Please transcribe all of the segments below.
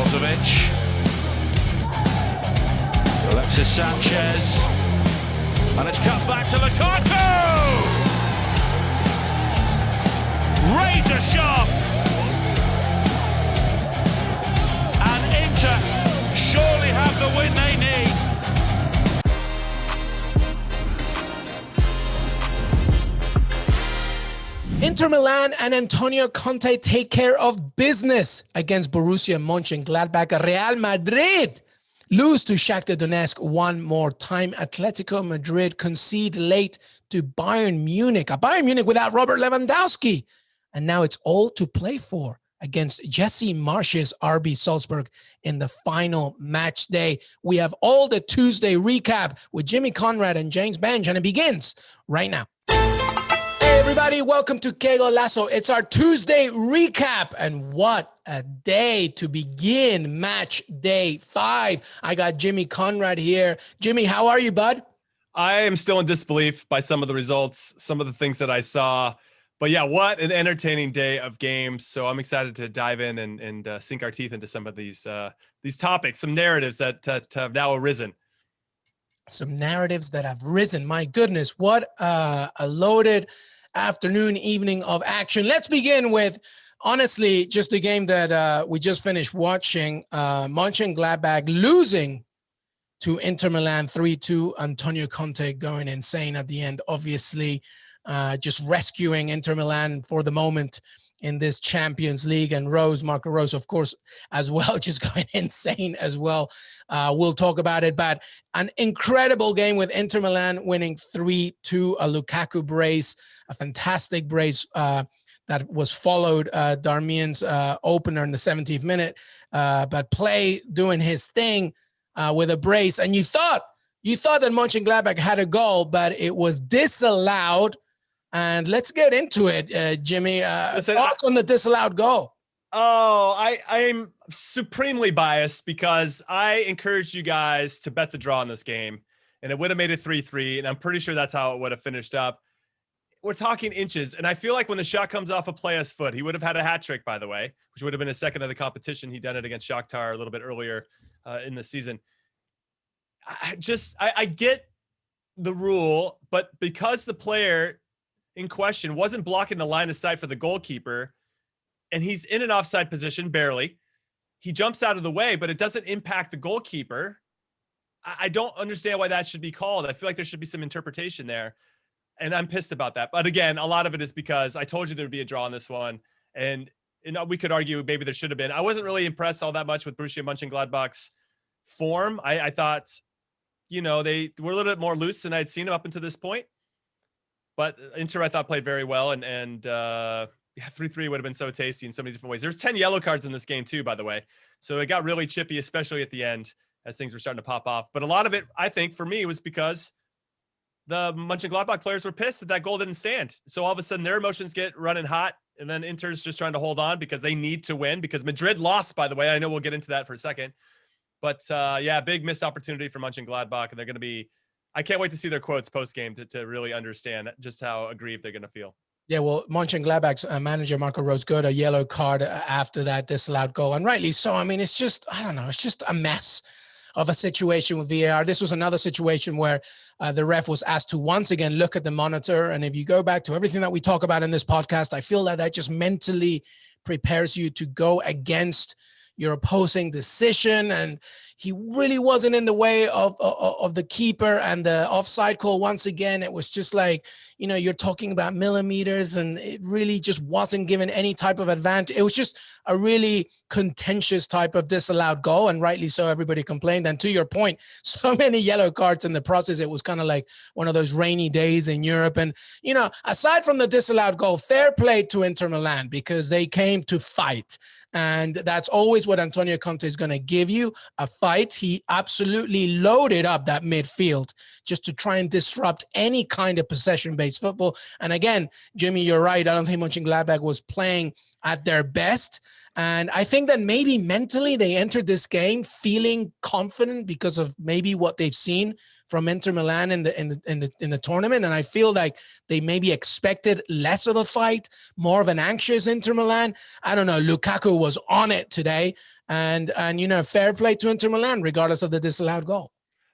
Brozovic. Alexis Sanchez. And it's cut back to Lukaku! Razor sharp! And Inter surely have the win they need. Inter Milan and Antonio Conte take care of business against Borussia Monchengladbach. Real Madrid lose to Shakhtar Donetsk one more time. Atletico Madrid concede late to Bayern Munich. A Bayern Munich without Robert Lewandowski. And now it's all to play for against Jesse Marsh's RB Salzburg in the final match day. We have all the Tuesday recap with Jimmy Conrad and James Benge, and it begins right now. Hey everybody, welcome to Que Golazo. It's our Tuesday recap, and what a day to begin match day 5. I got Jimmy Conrad here. Jimmy, how are you, bud? I am still in disbelief by some of the results, some of the things that I saw. But yeah, what an entertaining day of games. So I'm excited to dive in and sink our teeth into some of these topics, some narratives that have now arisen. Some narratives that have risen. My goodness, what a loaded afternoon, evening of action. Let's begin with, honestly, just a game that we just finished watching. Mönchengladbach losing to Inter Milan 3-2. Antonio Conte going insane at the end, obviously. Just rescuing Inter Milan for the moment in this Champions League, and Marco Rose, of course, as well, just going insane as well. We'll talk about it, but an incredible game with Inter Milan winning 3-2, a Lukaku brace, a fantastic brace that was followed Darmian's opener in the 17th minute, but Play doing his thing with a brace, and you thought that Mönchengladbach had a goal, but it was disallowed. And let's get into it, Jimmy. Thoughts on the disallowed goal? Oh, I'm supremely biased because I encouraged you guys to bet the draw in this game, and it would have made it 3-3, and I'm pretty sure that's how it would have finished up. We're talking inches, and I feel like when the shot comes off a player's foot, he would have had a hat trick, by the way, which would have been his second of the competition. He'd done it against Shakhtar a little bit earlier in the season. I get the rule, but because the player in question wasn't blocking the line of sight for the goalkeeper, and he's in an offside position, barely, he jumps out of the way, but it doesn't impact the goalkeeper. I don't understand why that should be called. I feel like there should be some interpretation there, and I'm pissed about that. But again, a lot of it is because I told you there'd be a draw on this one, and we could argue maybe there should have been. I wasn't really impressed all that much with Borussia Monchengladbach's form. I thought, they were a little bit more loose than I'd seen them up until this point. But Inter, I thought, played very well, and 3-3 would have been so tasty in so many different ways. There's 10 yellow cards in this game too, by the way. So it got really chippy, especially at the end as things were starting to pop off. But a lot of it, I think, for me, was because the Mönchengladbach players were pissed that goal didn't stand. So all of a sudden their emotions get running hot, and then Inter's just trying to hold on because they need to win, because Madrid lost, by the way. I know we'll get into that for a second. But yeah, big missed opportunity for Mönchengladbach, and they're going to be, I can't wait to see their quotes post-game to really understand just how aggrieved they're going to feel. Yeah, well, Mönchengladbach's manager, Marco Rose, got a yellow card after that disallowed goal, and rightly so. I mean, it's just, I don't know, it's just a mess of a situation with VAR. This was another situation where the ref was asked to once again look at the monitor, and if you go back to everything that we talk about in this podcast, I feel that just mentally prepares you to go against your opposing decision, and he really wasn't in the way of the keeper, and the offside call, once again, it was just like, you're talking about millimeters, and it really just wasn't given any type of advantage. It was just a really contentious type of disallowed goal, and rightly so, everybody complained. And to your point, so many yellow cards in the process, it was kind of like one of those rainy days in Europe. And, aside from the disallowed goal, fair play to Inter Milan, because they came to fight. And that's always what Antonio Conte is going to give you, a fight. He absolutely loaded up that midfield just to try and disrupt any kind of possession-based football. And again, Jimmy, you're right. I don't think Mönchengladbach was playing at their best. And I think that maybe mentally they entered this game feeling confident because of maybe what they've seen from Inter Milan in the tournament. And I feel like they maybe expected less of a fight, more of an anxious Inter Milan. I don't know. Lukaku was on it today, and fair play to Inter Milan, regardless of the disallowed goal.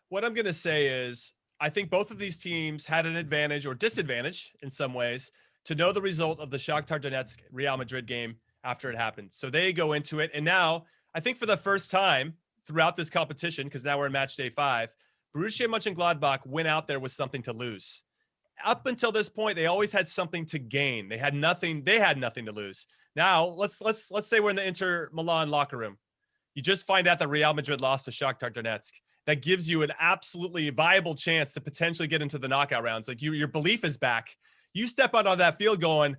What I'm going to say is, I think both of these teams had an advantage or disadvantage in some ways to know the result of the Shakhtar Donetsk Real Madrid game after it happened. So they go into it. And now I think for the first time throughout this competition, because now we're in match day 5, Borussia Monchengladbach went out there with something to lose. Up until this point, they always had something to gain. They had nothing to lose. Now let's say we're in the Inter Milan locker room. You just find out that Real Madrid lost to Shakhtar Donetsk. That gives you an absolutely viable chance to potentially get into the knockout rounds. Like your belief is back. You step out on that field going,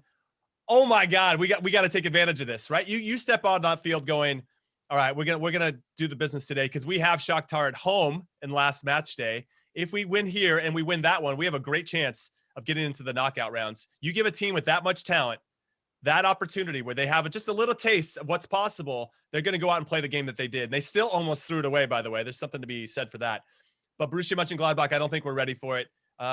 oh my God, we got to take advantage of this, right? You step on that field going, all right, we're gonna do the business today because we have Shakhtar at home in last match day. If we win here and we win that one, we have a great chance of getting into the knockout rounds. You give a team with that much talent that opportunity where they have just a little taste of what's possible, they're going to go out and play the game that they did. And they still almost threw it away, by the way. There's something to be said for that. But Borussia Mönchengladbach, I don't think we're ready for it.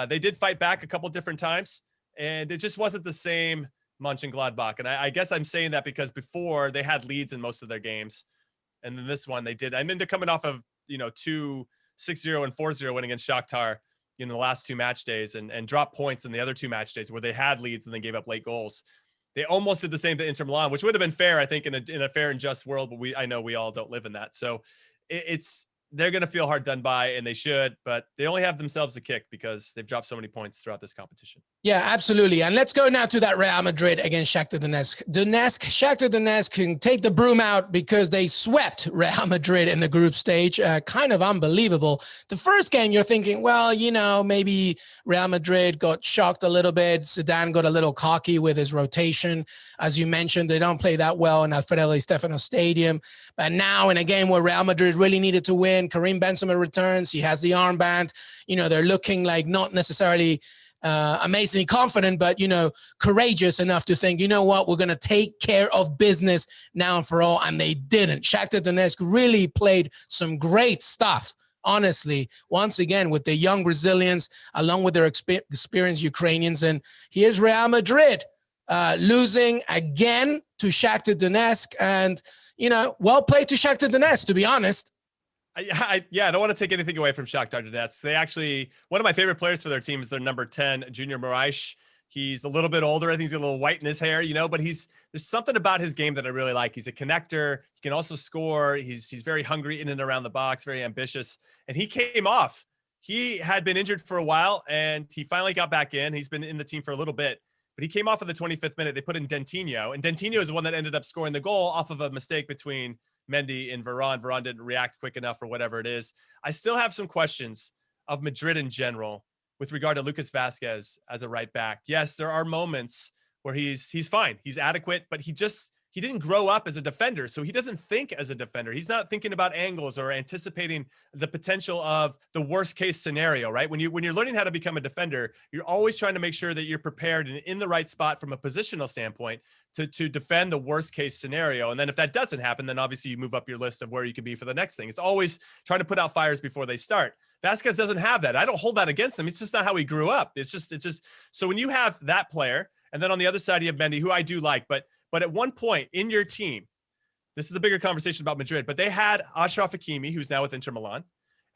They did fight back a couple different times, and it just wasn't the same Mönchengladbach. And I guess I'm saying that because before they had leads in most of their games, and then this one they did. I mean, they're coming off of 2-6-0 and 4-0 win against Shakhtar the last 2 match days, and dropped points in the other 2 match days where they had leads and then gave up late goals. They almost did the same to Inter Milan, which would have been fair, I think, in a fair and just world. But I know we all don't live in that. So they're going to feel hard done by, and they should, but they only have themselves a kick because they've dropped so many points throughout this competition. Yeah, absolutely. And let's go now to that Real Madrid against Shakhtar Donetsk. Shakhtar Donetsk can take the broom out because they swept Real Madrid in the group stage. Kind of unbelievable. The first game, you're thinking, well, maybe Real Madrid got shocked a little bit. Zidane got a little cocky with his rotation. As you mentioned, they don't play that well in Alfredo Di Stefano Stadium. But now in a game where Real Madrid really needed to win, Karim Benzema returns. He has the armband. They're looking like not necessarily amazingly confident, but, courageous enough to think, what, we're going to take care of business now and for all. And they didn't. Shakhtar Donetsk really played some great stuff, honestly, once again, with the young Brazilians, along with their experienced Ukrainians. And here's Real Madrid losing again to Shakhtar Donetsk. And, well played to Shakhtar Donetsk, to be honest. I don't want to take anything away from Shakhtar Donetsk. They actually, one of my favorite players for their team is their number 10, Junior Moraes. He's a little bit older. I think he's got a little white in his hair, but there's something about his game that I really like. He's a connector. He can also score. He's very hungry in and around the box, very ambitious. And he came off. He had been injured for a while, and he finally got back in. He's been in the team for a little bit, but he came off in the 25th minute. They put in Dentinho, and Dentinho is the one that ended up scoring the goal off of a mistake between Mendy and Varane. Varane didn't react quick enough or whatever it is. I still have some questions of Madrid in general with regard to Lucas Vazquez as a right back. Yes, there are moments where he's fine. He's adequate, but he didn't grow up as a defender. So he doesn't think as a defender. He's not thinking about angles or anticipating the potential of the worst case scenario, right? When you're learning how to become a defender, you're always trying to make sure that you're prepared and in the right spot from a positional standpoint to defend the worst case scenario. And then if that doesn't happen, then obviously you move up your list of where you can be for the next thing. It's always trying to put out fires before they start. Vazquez doesn't have that. I don't hold that against him. It's just not how he grew up. It's just, so when you have that player, and then on the other side, you have Mendy, who I do like, but at one point in your team, this is a bigger conversation about Madrid, but they had Achraf Hakimi, who's now with Inter Milan,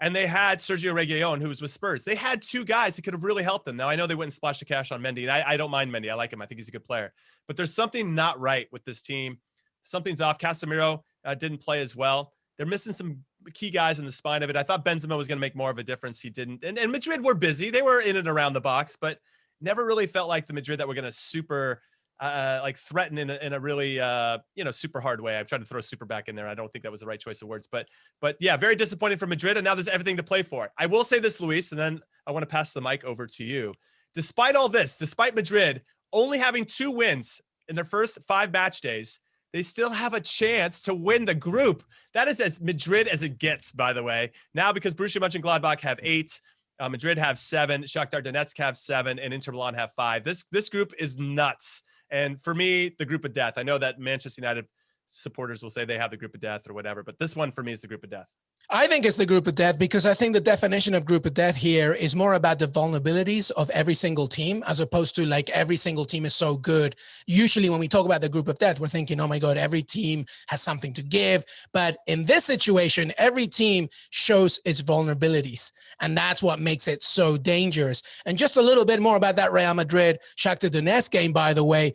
and they had Sergio Reguilon, who was with Spurs. They had 2 guys that could have really helped them. Now, I know they went and splashed the cash on Mendy, and I don't mind Mendy. I like him. I think he's a good player. But there's something not right with this team. Something's off. Casemiro didn't play as well. They're missing some key guys in the spine of it. I thought Benzema was going to make more of a difference. He didn't. And Madrid were busy. They were in and around the box, but never really felt like the Madrid that were going to super threaten in a really super hard way. I'm trying to throw super back in there. I don't think that was the right choice of words, but yeah, very disappointing for Madrid. And now there's everything to play for. I will say this, Luis, and then I want to pass the mic over to you. Despite all this, despite Madrid only having 2 wins in their first 5 match days, they still have a chance to win the group. That is as Madrid as it gets, by the way. Now, because Borussia Mönchengladbach have 8, Madrid have 7, Shakhtar Donetsk have 7, and Inter Milan have 5. This group is nuts. And for me, the group of death. I know that Manchester United supporters will say they have the group of death or whatever, but this one for me is the group of death. I think it's the group of death because I think the definition of group of death here is more about the vulnerabilities of every single team, as opposed to like every single team is so good. Usually when we talk about the group of death, we're thinking, oh my God, every team has something to give. But in this situation, every team shows its vulnerabilities. And that's what makes it so dangerous. And just a little bit more about that Real Madrid Shakhtar Donetsk game, by the way.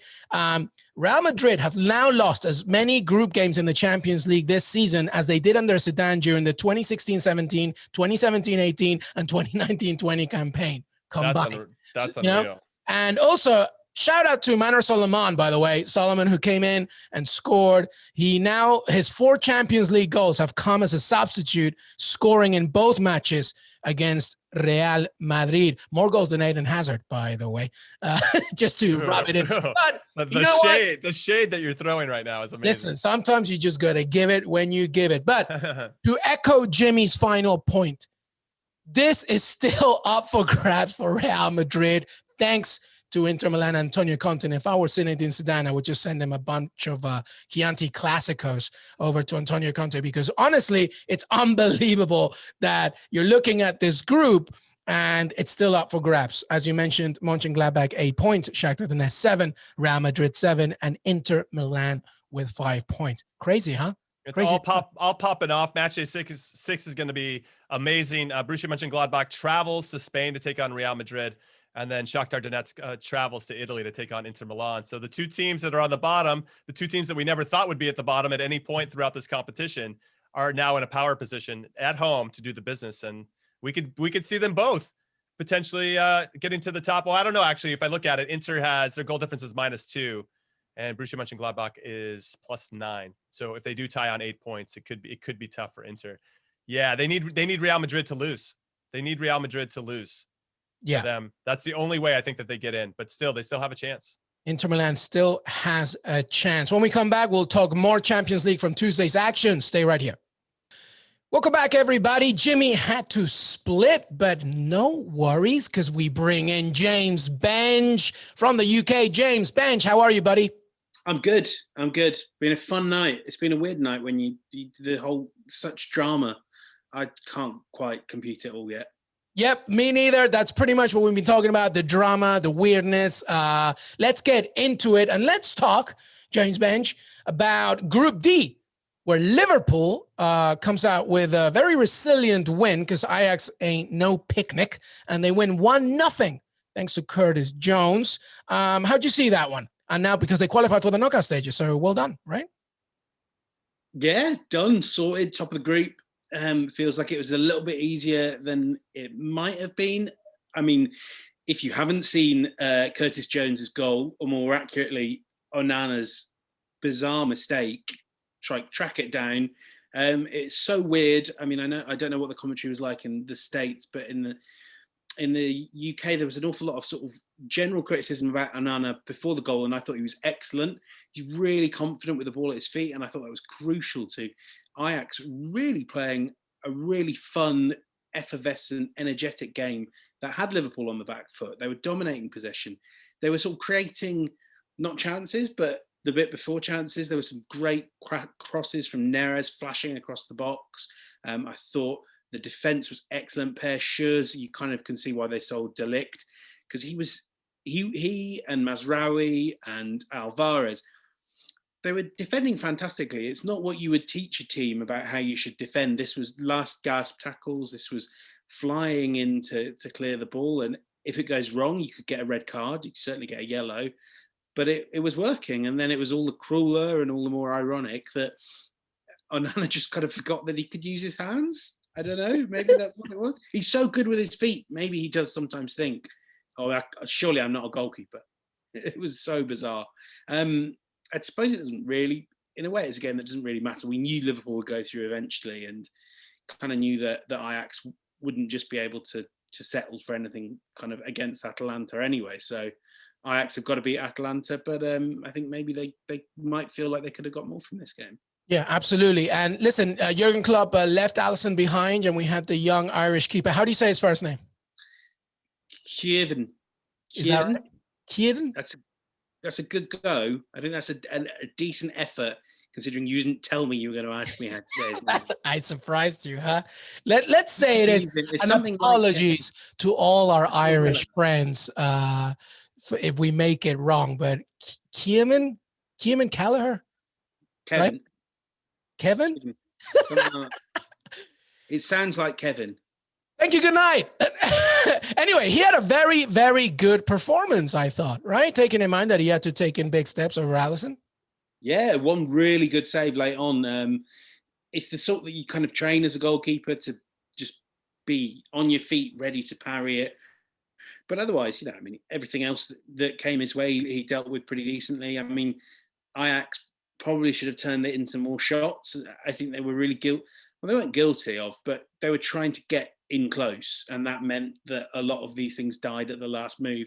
Real Madrid have now lost as many group games in the Champions League this season as they did under Zidane during the 2016-17, 2017-18, and 2019-20 campaign combined. That's unreal. And also, shout out to Manor Solomon, by the way, Solomon, who came in and scored. His 4 Champions League goals have come as a substitute, scoring in both matches against Real Madrid. More goals than Eden Hazard, by the way, just to rub it in. But the shade that you're throwing right now is amazing. Listen, sometimes you just got to give it when you give it. But to echo Jimmy's final point, this is still up for grabs for Real Madrid, thanks to Inter Milan, Antonio Conte. And if I were Zinedine Zidane, I would just send him a bunch of Chianti Classicos over to Antonio Conte, because honestly, it's unbelievable that you're looking at this group and it's still up for grabs. As you mentioned, Monchengladbach 8 points, Shakhtar Donetsk 7, Real Madrid 7, and Inter Milan with 5 points. Crazy, huh? It's Crazy. all popping off. Match day 6 is going to be amazing. Borussia Monchengladbach travels to Spain to take on Real Madrid. And then Shakhtar Donetsk travels to Italy to take on Inter Milan. So the 2 teams that are on the bottom, the 2 teams that we never thought would be at the bottom at any point throughout this competition, are now in a power position at home to do the business. And we could see them both potentially getting to the top. Well, I don't know, actually. If I look at it, Inter has their goal difference is -2, and Borussia Mönchengladbach is +9. So if they do tie on 8 points, it could be tough for Inter. Yeah, they need Real Madrid to lose. They need Real Madrid to lose. Yeah, them. That's the only way I think that they get in, but still, they still have a chance. Inter Milan still has a chance. When we come back, we'll talk more Champions League from Tuesday's action. Stay right here. Welcome back, everybody. Jimmy had to split, but no worries, because we bring in James Benge from the UK. James Benge, how are you, buddy? I'm good. Been a fun night. It's been a weird night when you the whole such drama. I can't quite compute it all yet. Yep, me neither. That's pretty much what we've been talking about, the drama, the weirdness. Let's get into it, and let's talk, James Benge, about Group D, where Liverpool comes out with a very resilient win, because Ajax ain't no picnic, and they win 1-0 thanks to Curtis Jones. How'd you see that one? And now, because they qualified for the knockout stages, so well done, right? Yeah, done, sorted, top of the group. Feels like it was a little bit easier than it might have been. I mean, if you haven't seen Curtis Jones's goal, or more accurately, Onana's bizarre mistake, track it down. It's so weird. I mean, I don't know what the commentary was like in the States, but in the UK, there was an awful lot of sort of general criticism about Onana before the goal, and I thought he was excellent. He's really confident with the ball at his feet, and I thought that was crucial to Ajax really playing a really fun, effervescent, energetic game that had Liverpool on the back foot. They were dominating possession. They were sort of creating, not chances, but the bit before chances. There were some great crosses from Neres flashing across the box. I thought the defence was excellent. Per Schurz, you kind of can see why they sold De Ligt, because he and Mazraoui and Alvarez, they were defending fantastically. It's not what you would teach a team about how you should defend. This was last gasp tackles. This was flying in to clear the ball. And if it goes wrong, you could get a red card. You could certainly get a yellow. But it was working. And then it was all the crueler and all the more ironic that Onana just kind of forgot that he could use his hands. I don't know. Maybe that's what it was. He's so good with his feet. Maybe he does sometimes think, surely I'm not a goalkeeper. It was so bizarre. I suppose it doesn't really, in a way, it's a game that doesn't really matter. We knew Liverpool would go through eventually, and kind of knew that Ajax wouldn't just be able to settle for anything kind of against Atalanta anyway. So Ajax have got to beat Atalanta, but I think maybe they might feel like they could have got more from this game. Yeah, absolutely. And listen, Jurgen Klopp left Alisson behind, and we had the young Irish keeper. How do you say his first name? Kieran. Is that right? Kieran? that's a good go. I think that's a decent effort, considering you didn't tell me you were going to ask me how to say his name. I surprised you, huh? Let's say it is It's an something apologies to all our Irish relevant. friends if we make it wrong. But Kieran Callagher, Kevin. right? Kevin? Something like that. It sounds like Kevin. Thank you. Good night. Anyway, he had a very, very good performance, I thought, right? Taking in mind that he had to take in big steps over Alisson. Yeah, one really good save late on. It's the sort that you kind of train as a goalkeeper to just be on your feet, ready to parry it. But otherwise, I mean, everything else that came his way, he dealt with pretty decently. I mean, Ajax probably should have turned it into more shots. I think they were really guilty. Well, they weren't guilty of, but they were trying to get in close. And that meant that a lot of these things died at the last move.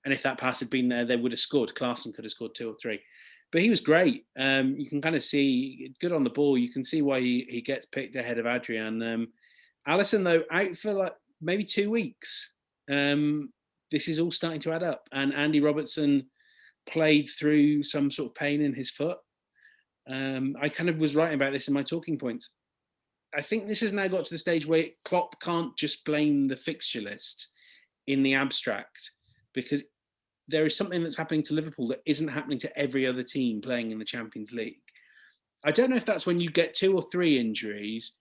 And if that pass had been there, they would have scored. Klaassen could have scored 2 or 3. But he was great. You can kind of see, good on the ball. You can see why he gets picked ahead of Adrian. Alisson, though, out for like maybe 2 weeks. This is all starting to add up. And Andy Robertson played through some sort of pain in his foot. I kind of was writing about this in my talking points. I think this has now got to the stage where Klopp can't just blame the fixture list in the abstract, because there is something that's happening to Liverpool that isn't happening to every other team playing in the Champions League. I don't know if that's when you get 2 or 3 injuries,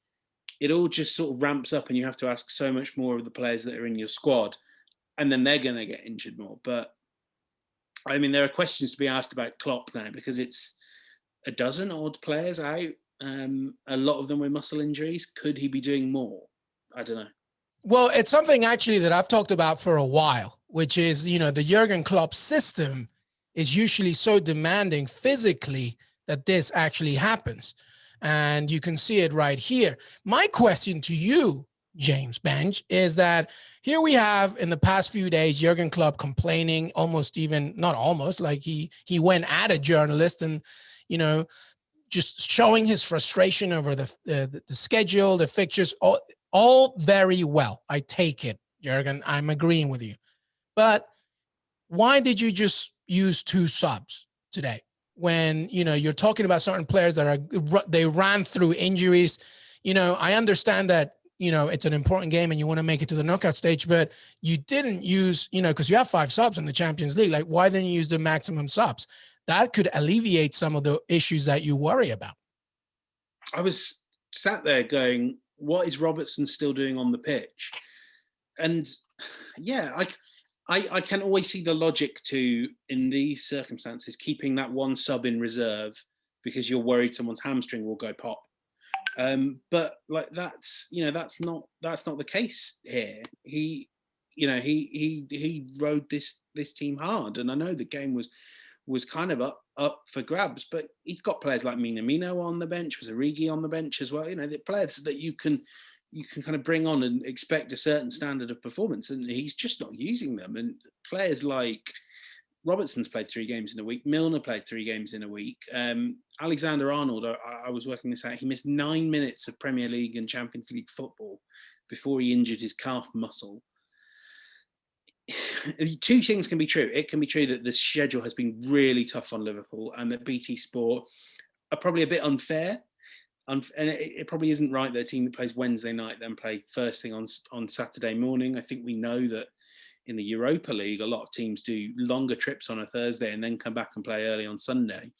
it all just sort of ramps up and you have to ask so much more of the players that are in your squad, and then they're going to get injured more. But I mean, there are questions to be asked about Klopp now, because it's a dozen odd players out. A lot of them with muscle injuries. Could he be doing more? I don't know. Well, it's something actually that I've talked about for a while, which is, the Jurgen Klopp system is usually so demanding physically that this actually happens. And you can see it right here. My question to you, James Benge, is that here we have in the past few days, Jurgen Klopp complaining like he went at a journalist and, just showing his frustration over the schedule, the fixtures, all very well. I take it, Jurgen. I'm agreeing with you. But why did you just use 2 subs today when, you're talking about certain players that they ran through injuries? I understand that, it's an important game and you want to make it to the knockout stage, but you didn't use, because you have 5 subs in the Champions League. Like, why didn't you use the maximum subs? That could alleviate some of the issues that you worry about. I was sat there going, what is Robertson still doing on the pitch? And yeah, I can always see the logic to, in these circumstances, keeping that 1 sub in reserve because you're worried someone's hamstring will go pop. But like that's not the case here. He rode this team hard, and I know the game was kind of up for grabs, but he's got players like Minamino on the bench, was Origi on the bench as well. The players that you can kind of bring on and expect a certain standard of performance, and he's just not using them. And players like Robertson's played 3 games in a week, Milner played 3 games in a week. Alexander-Arnold, I was working this out, he missed 9 minutes of Premier League and Champions League football before he injured his calf muscle. 2 things can be true. It can be true that the schedule has been really tough on Liverpool and that BT Sport are probably a bit unfair. And it probably isn't right that a team that plays Wednesday night then play first thing on Saturday morning. I think we know that in the Europa League, a lot of teams do longer trips on a Thursday and then come back and play early on Sunday.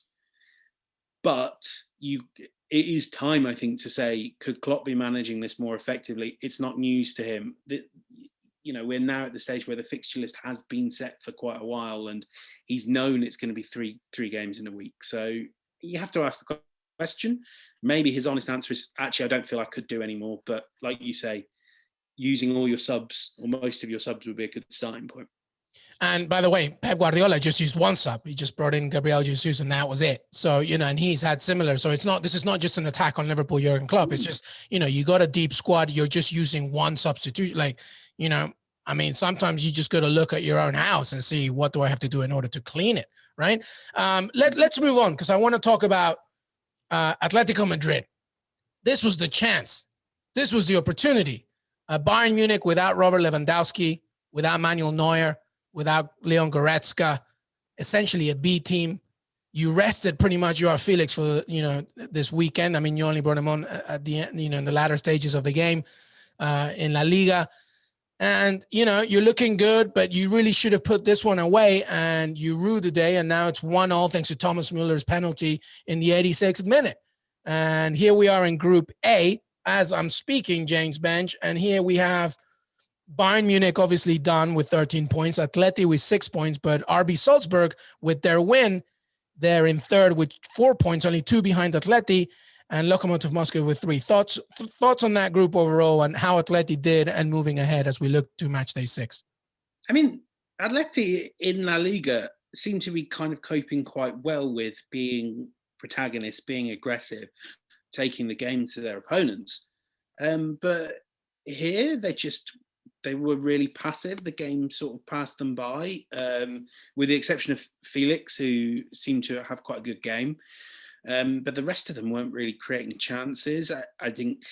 But it is time, I think, to say, could Klopp be managing this more effectively? It's not news to him. We're now at the stage where the fixture list has been set for quite a while, and he's known it's going to be three games in a week. So you have to ask the question. Maybe his honest answer is, actually, I don't feel I could do any more. But like you say, using all your subs or most of your subs would be a good starting point. And by the way, Pep Guardiola just used 1 sub. He just brought in Gabriel Jesus and that was it. So, and he's had similar. So this is not just an attack on Liverpool Jurgen Klopp. It's just, you got a deep squad. You're just using 1 substitution. Like, sometimes you just got to look at your own house and see, what do I have to do in order to clean it? Right. Let's move on, because I want to talk about Atletico Madrid. This was the chance. This was the opportunity. Bayern Munich without Robert Lewandowski, without Manuel Neuer, without Leon Goretzka, essentially a B team. You rested pretty much Joao Felix for, this weekend. I mean, you only brought him on at the end, in the latter stages of the game in La Liga. And, you're looking good, but you really should have put this one away, and you rue the day. And now it's 1-1 thanks to Thomas Muller's penalty in the 86th minute. And here we are in Group A as I'm speaking, James Benge. And here we have Bayern Munich obviously done with 13 points, Atleti with 6 points, but RB Salzburg with their win, they're in third with 4 points, only 2 behind Atleti, and Lokomotiv Moscow with 3. Thoughts on that group overall and how Atleti did and moving ahead as we look to match day 6? I mean, Atleti in La Liga seem to be kind of coping quite well with being protagonists, being aggressive, taking the game to their opponents. But here they were really passive. The game sort of passed them by, with the exception of Felix, who seemed to have quite a good game. But the rest of them weren't really creating chances. I think,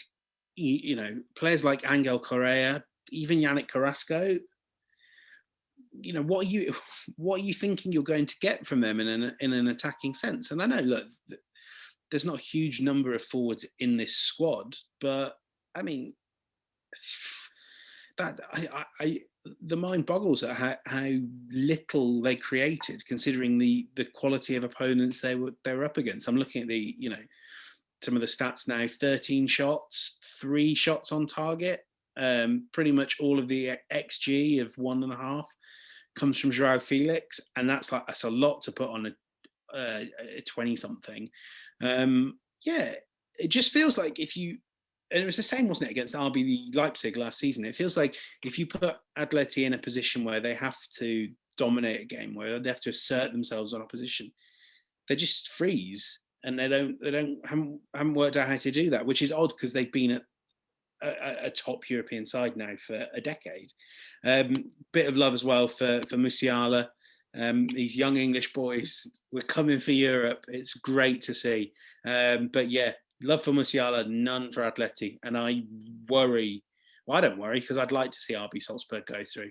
players like Angel Correa, even Yannick Carrasco, what are you thinking you're going to get from them in an attacking sense? And I know, look, there's not a huge number of forwards in this squad, but I mean, that the mind boggles at how little they created, considering the quality of opponents they were up against. I'm looking at some of the stats now: 13 shots, 3 shots on target. Pretty much all of the XG of 1.5 comes from Joao Felix, and that's a lot to put on a 20-something. It just feels like and it was the same, wasn't it, against RB Leipzig last season? It feels like if you put Atleti in a position where they have to dominate a game, where they have to assert themselves on opposition, they just freeze, and they haven't worked out how to do that, which is odd because they've been a top European side now for a decade. Bit of love as well for Musiala. These young English boys were coming for Europe. It's great to see. But yeah, love for Musiala, none for Atleti. And I worry. Well, I don't worry because I'd like to see RB Salzburg go through.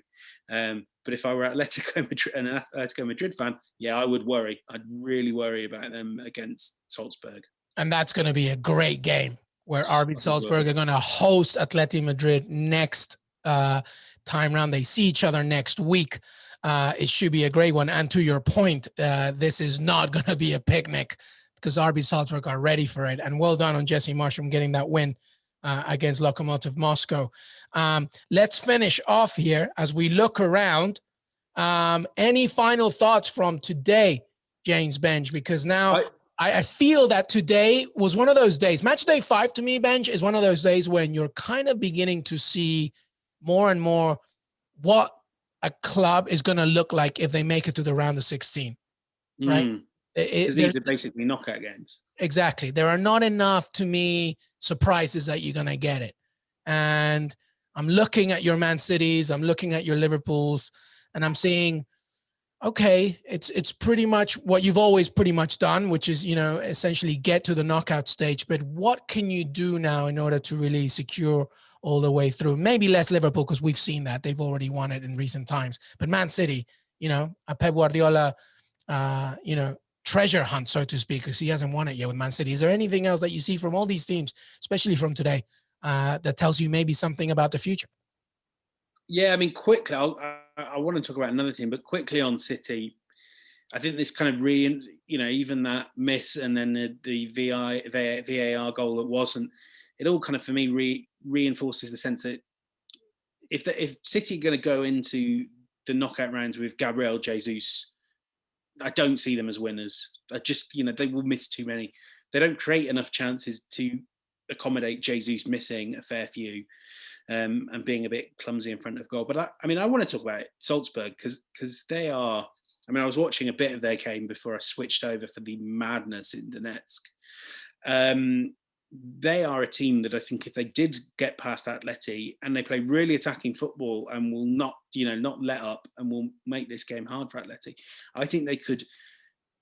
But if I were Atletico Madrid, an Atletico Madrid fan, yeah, I would worry. I'd really worry about them against Salzburg. And that's going to be a great game where RB Salzburg are going to host Atleti Madrid next time round. They see each other next week. It should be a great one. And to your point, this is not going to be a picnic because RB Salzburg are ready for it. And well done on Jesse Marsh from getting that win against Lokomotiv Moscow. Let's finish off here as we look around. Any final thoughts from today, James Benge? Because now I feel that today was one of those days. Match day 5 to me, Benge, is one of those days when you're kind of beginning to see more and more what a club is going to look like if they make it to the round of 16, right? Because these are basically knockout games. Exactly. There are not enough, to me, surprises that you're going to get it. And I'm looking at your Man Cities, I'm looking at your Liverpools, and I'm seeing, okay, it's pretty much what you've always pretty much done, which is, essentially get to the knockout stage. But what can you do now in order to really secure all the way through? Maybe less Liverpool because we've seen that. They've already won it in recent times. But Man City, a Pep Guardiola, treasure hunt, so to speak, because he hasn't won it yet with Man City. Is there anything else that you see from all these teams, especially from today, that tells you maybe something about the future? Yeah, I mean, quickly, I want to talk about another team, but quickly on City, I think this kind of even that miss and then the VAR goal that wasn't, it all kind of, for me, reinforces the sense that if City are going to go into the knockout rounds with Gabriel Jesus, I don't see them as winners. I just, they will miss too many. They don't create enough chances to accommodate Jesus missing a fair few and being a bit clumsy in front of goal. But I want to talk about Salzburg because they are, I was watching a bit of their game before I switched over for the madness in Donetsk. They are a team that I think if they did get past Atleti and they play really attacking football and will not let up and will make this game hard for Atleti, I think they could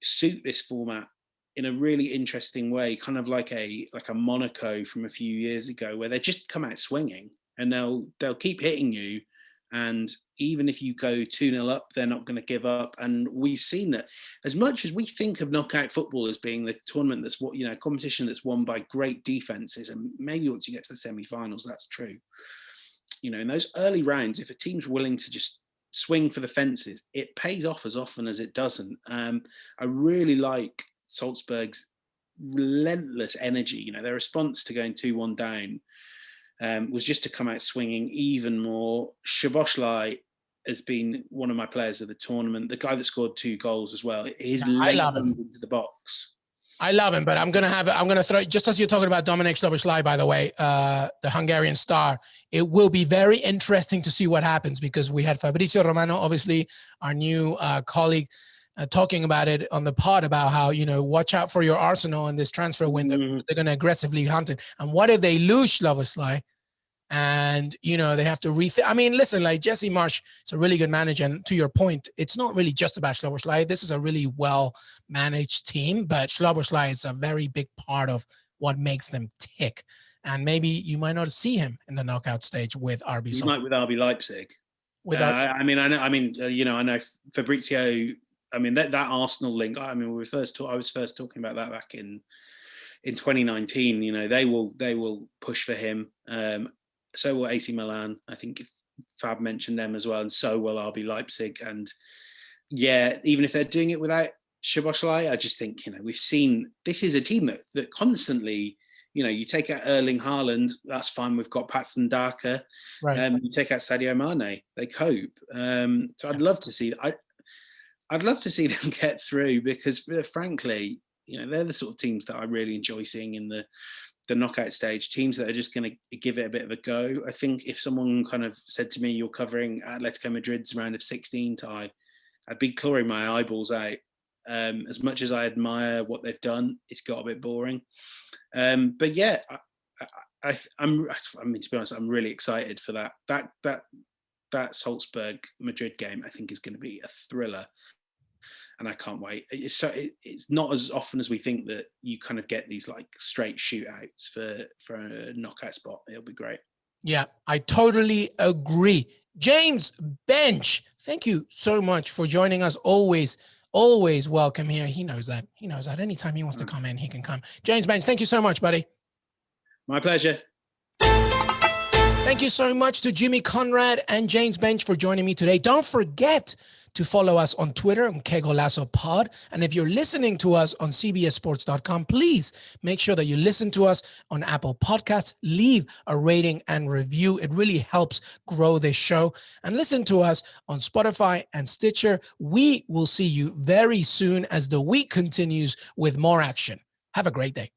suit this format in a really interesting way, kind of like a Monaco from a few years ago, where they just come out swinging and they'll keep hitting you And even if you go 2-0 up, they're not going to give up. And we've seen that as much as we think of knockout football as being the tournament that's what, competition that's won by great defenses. And maybe once you get to the semi-finals, that's true. In those early rounds, if a team's willing to just swing for the fences, it pays off as often as it doesn't. I really like Salzburg's relentless energy. Their response to going 2-1 down was just to come out swinging even more. Szoboszlai has been one of my players of the tournament. The guy that scored 2 goals as well. His late into the box. I love him, but I'm going to throw, just as you're talking about Dominik Szoboszlai, by the way, the Hungarian star, it will be very interesting to see what happens, because we had Fabrizio Romano, obviously our new colleague, talking about it on the pod about how, watch out for your Arsenal in this transfer window. They're going to aggressively hunt it. And what if they lose Szoboszlai and, they have to rethink? I mean, listen, like Jesse Marsh is a really good manager. And to your point, it's not really just about Szoboszlai. This is a really well-managed team, but Szoboszlai is a very big part of what makes them tick. And maybe you might not see him in the knockout stage with RB Salzburg. You might with RB Leipzig. I know Fabrizio. I mean, that Arsenal link. I mean, I was first talking about that back in 2019. They will push for him. So will AC Milan. I think Fab mentioned them as well, and so will RB Leipzig. And yeah, even if they're doing it without Szoboszlai, I just think we've seen this is a team that constantly. You take out Erling Haaland, that's fine. We've got Patson Daka. Right. You take out Sadio Mane, they cope. So I'd love to see. I'd love to see them get through, because frankly, they're the sort of teams that I really enjoy seeing in the knockout stage, teams that are just going to give it a bit of a go. I think if someone kind of said to me, you're covering Atletico Madrid's round of 16 tie, I'd be clawing my eyeballs out. As much as I admire what they've done, it's got a bit boring. But yeah, I mean, to be honest, I'm really excited for that Salzburg Madrid game. I think is going to be a thriller. And I can't wait. It's not as often as we think that you kind of get these like straight shootouts for a knockout spot. It'll be great. Yeah, I totally agree. James Benge, thank you so much for joining us. Always welcome here. He knows that. Anytime he wants to come in, he can come. James Benge, thank you so much, buddy. My pleasure. Thank you so much to Jimmy Conrad and James Benge for joining me today. Don't forget to follow us on Twitter on Kegolasso Pod. And if you're listening to us on cbssports.com, please make sure that you listen to us on Apple Podcasts. Leave a rating and review. It really helps grow this show. And listen to us on Spotify and Stitcher. We will see you very soon as the week continues with more action. Have a great day.